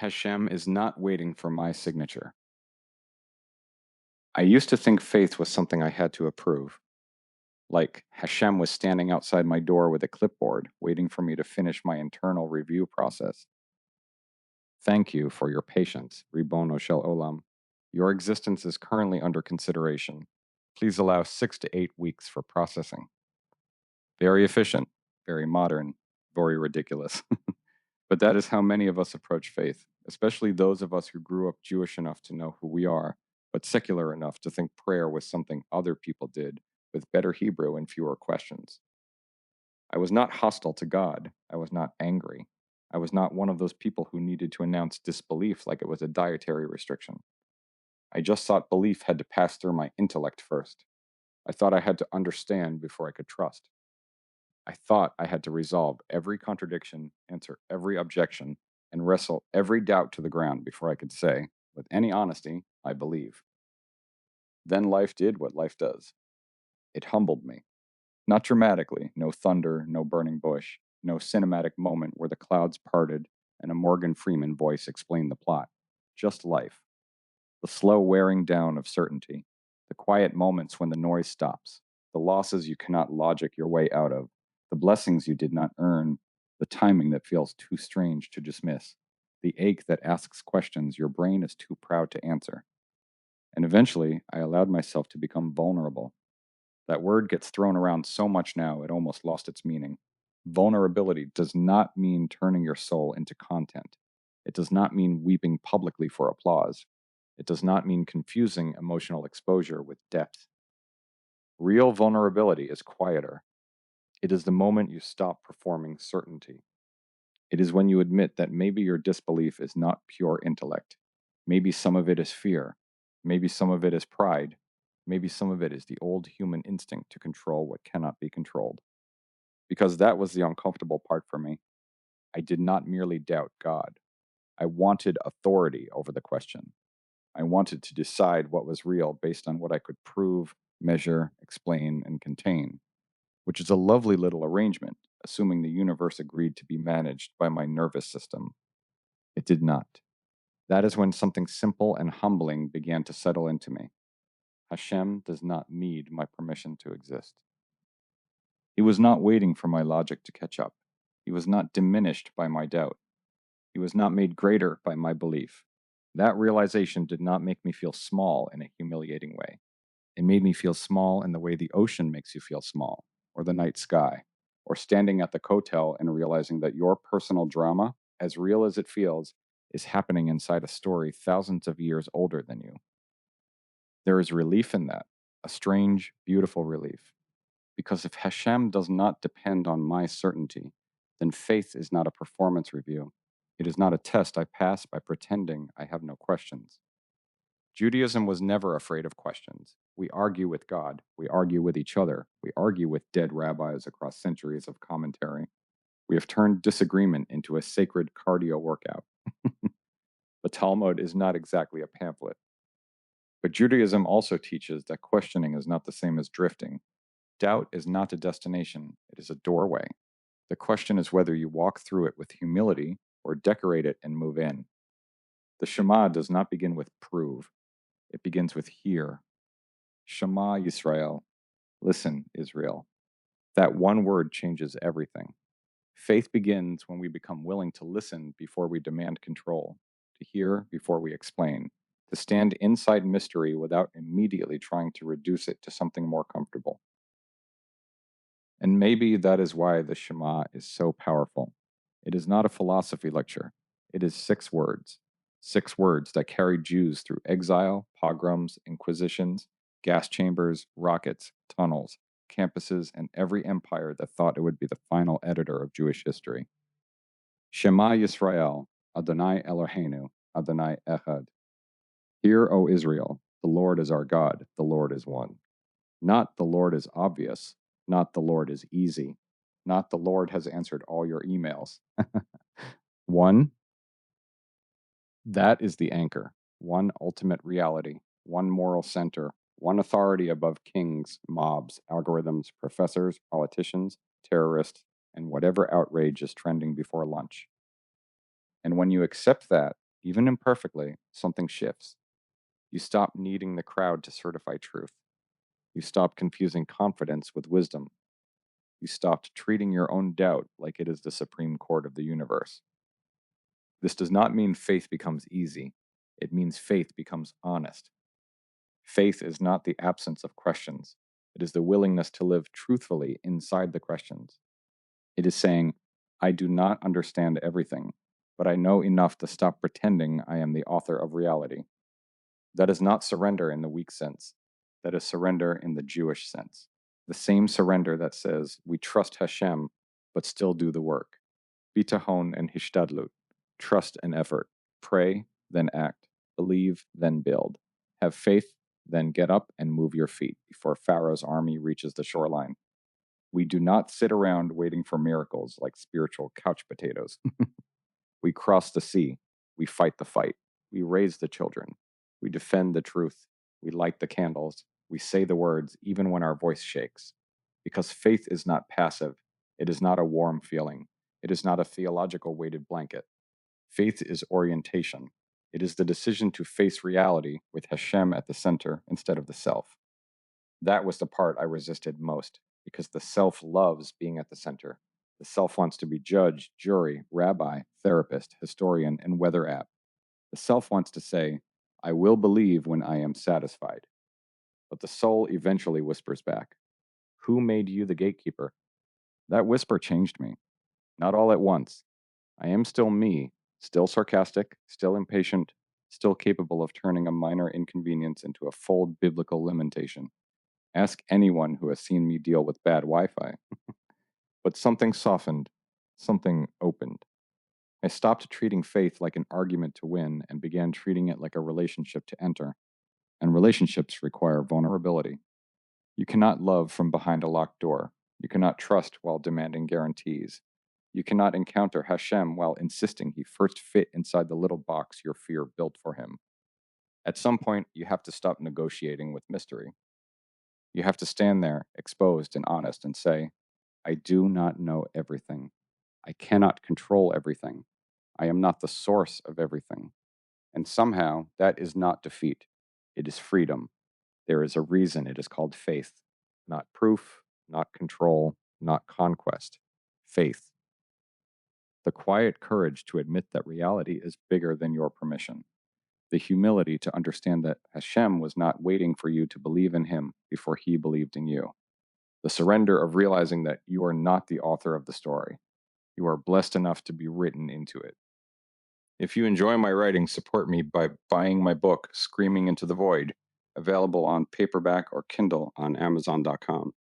Hashem is not waiting for my signature. I used to think faith was something I had to approve, like Hashem was standing outside my door with a clipboard, waiting for me to finish my internal review process. Thank you for your patience, Ribbono Shel Olam. Your existence is currently under consideration. Please allow 6 to 8 weeks for processing. Very efficient, very modern, very ridiculous. But that is how many of us approach faith, especially those of us who grew up Jewish enough to know who we are, but secular enough to think prayer was something other people did with better Hebrew and fewer questions. I was not hostile to God. I was not angry. I was not one of those people who needed to announce disbelief like it was a dietary restriction. I just thought belief had to pass through my intellect first. I thought I had to understand before I could trust. I thought I had to resolve every contradiction, answer every objection, and wrestle every doubt to the ground before I could say, with any honesty, I believe. Then life did what life does. It humbled me. Not dramatically, no thunder, no burning bush, no cinematic moment where the clouds parted and a Morgan Freeman voice explained the plot. Just life. The slow wearing down of certainty. The quiet moments when the noise stops. The losses you cannot logic your way out of. The blessings you did not earn. The timing that feels too strange to dismiss. The ache that asks questions your brain is too proud to answer. And eventually, I allowed myself to become vulnerable. That word gets thrown around so much now, it almost lost its meaning. Vulnerability does not mean turning your soul into content. It does not mean weeping publicly for applause. It does not mean confusing emotional exposure with depth. Real vulnerability is quieter. It is the moment you stop performing certainty. It is when you admit that maybe your disbelief is not pure intellect. Maybe some of it is fear. Maybe some of it is pride. Maybe some of it is the old human instinct to control what cannot be controlled. Because that was the uncomfortable part for me. I did not merely doubt God. I wanted authority over the question. I wanted to decide what was real based on what I could prove, measure, explain, and contain, which is a lovely little arrangement, assuming the universe agreed to be managed by my nervous system. It did not. That is when something simple and humbling began to settle into me. Hashem does not need my permission to exist. He was not waiting for my logic to catch up. He was not diminished by my doubt. He was not made greater by my belief. That realization did not make me feel small in a humiliating way. It made me feel small in the way the ocean makes you feel small, or the night sky, or standing at the hotel and realizing that your personal drama, as real as it feels, is happening inside a story thousands of years older than you. There is relief in that, a strange, beautiful relief. Because if Hashem does not depend on my certainty, then faith is not a performance review. It is not a test I pass by pretending I have no questions. Judaism was never afraid of questions. We argue with God. We argue with each other. We argue with dead rabbis across centuries of commentary. We have turned disagreement into a sacred cardio workout. The Talmud is not exactly a pamphlet. But Judaism also teaches that questioning is not the same as drifting. Doubt is not a destination, it is a doorway. The question is whether you walk through it with humility or decorate it and move in. The Shema does not begin with prove, it begins with hear. Shema Yisrael, listen, Israel. That one word changes everything. Faith begins when we become willing to listen before we demand control, to hear before we explain, to stand inside mystery without immediately trying to reduce it to something more comfortable. And maybe that is why the Shema is so powerful. It is not a philosophy lecture. It is 6 words. 6 words that carried Jews through exile, pogroms, inquisitions, gas chambers, rockets, tunnels, campuses, and every empire that thought it would be the final editor of Jewish history. Shema Yisrael, Adonai Eloheinu, Adonai Echad. Hear, O Israel, the Lord is our God, the Lord is one. Not the Lord is obvious, not the Lord is easy, not the Lord has answered all your emails. One, that is the anchor, one ultimate reality, one moral center, one authority above kings, mobs, algorithms, professors, politicians, terrorists, and whatever outrage is trending before lunch. And when you accept that, Even imperfectly, something shifts. You stop needing the crowd to certify truth. You stop confusing confidence with wisdom. You stopped treating your own doubt like it is the supreme court of the universe. This does not mean faith becomes easy. It means faith becomes honest. Faith is not the absence of questions. It is the willingness to live truthfully inside the questions. It is saying, I do not understand everything, but I know enough to stop pretending I am the author of reality. That is not surrender in the weak sense. That is surrender in the Jewish sense. The same surrender that says, we trust Hashem, but still do the work. Bitahon and hishtadlut. Trust and effort. Pray, then act. Believe, then build. Have faith, then get up and move your feet before Pharaoh's army reaches the shoreline. We do not sit around waiting for miracles like spiritual couch potatoes. We cross the sea. We fight the fight. We raise the children. We defend the truth. We light the candles. We say the words even when our voice shakes. Because faith is not passive. It is not a warm feeling. It is not a theological weighted blanket. Faith is orientation. It is the decision to face reality with Hashem at the center instead of the self. That was the part I resisted most, because the self loves being at the center. The self wants to be judge, jury, rabbi, therapist, historian, and weather app. The self wants to say, I will believe when I am satisfied. But the soul eventually whispers back, who made you the gatekeeper? That whisper changed me. Not all at once. I am still me, still sarcastic, still impatient, still capable of turning a minor inconvenience into a full biblical lamentation. Ask anyone who has seen me deal with bad Wi-Fi. But something softened, something opened. I stopped treating faith like an argument to win and began treating it like a relationship to enter. And relationships require vulnerability. You cannot love from behind a locked door. You cannot trust while demanding guarantees. You cannot encounter Hashem while insisting he first fit inside the little box your fear built for him. At some point, you have to stop negotiating with mystery. You have to stand there, exposed and honest, and say, I do not know everything. I cannot control everything. I am not the source of everything. And somehow, that is not defeat. It is freedom. There is a reason it is called faith. Not proof, not control, not conquest. Faith. The quiet courage to admit that reality is bigger than your permission. The humility to understand that Hashem was not waiting for you to believe in him before he believed in you. The surrender of realizing that you are not the author of the story. You are blessed enough to be written into it. If you enjoy my writing, support me by buying my book, Screaming into the Void, available on paperback or Kindle on Amazon.com.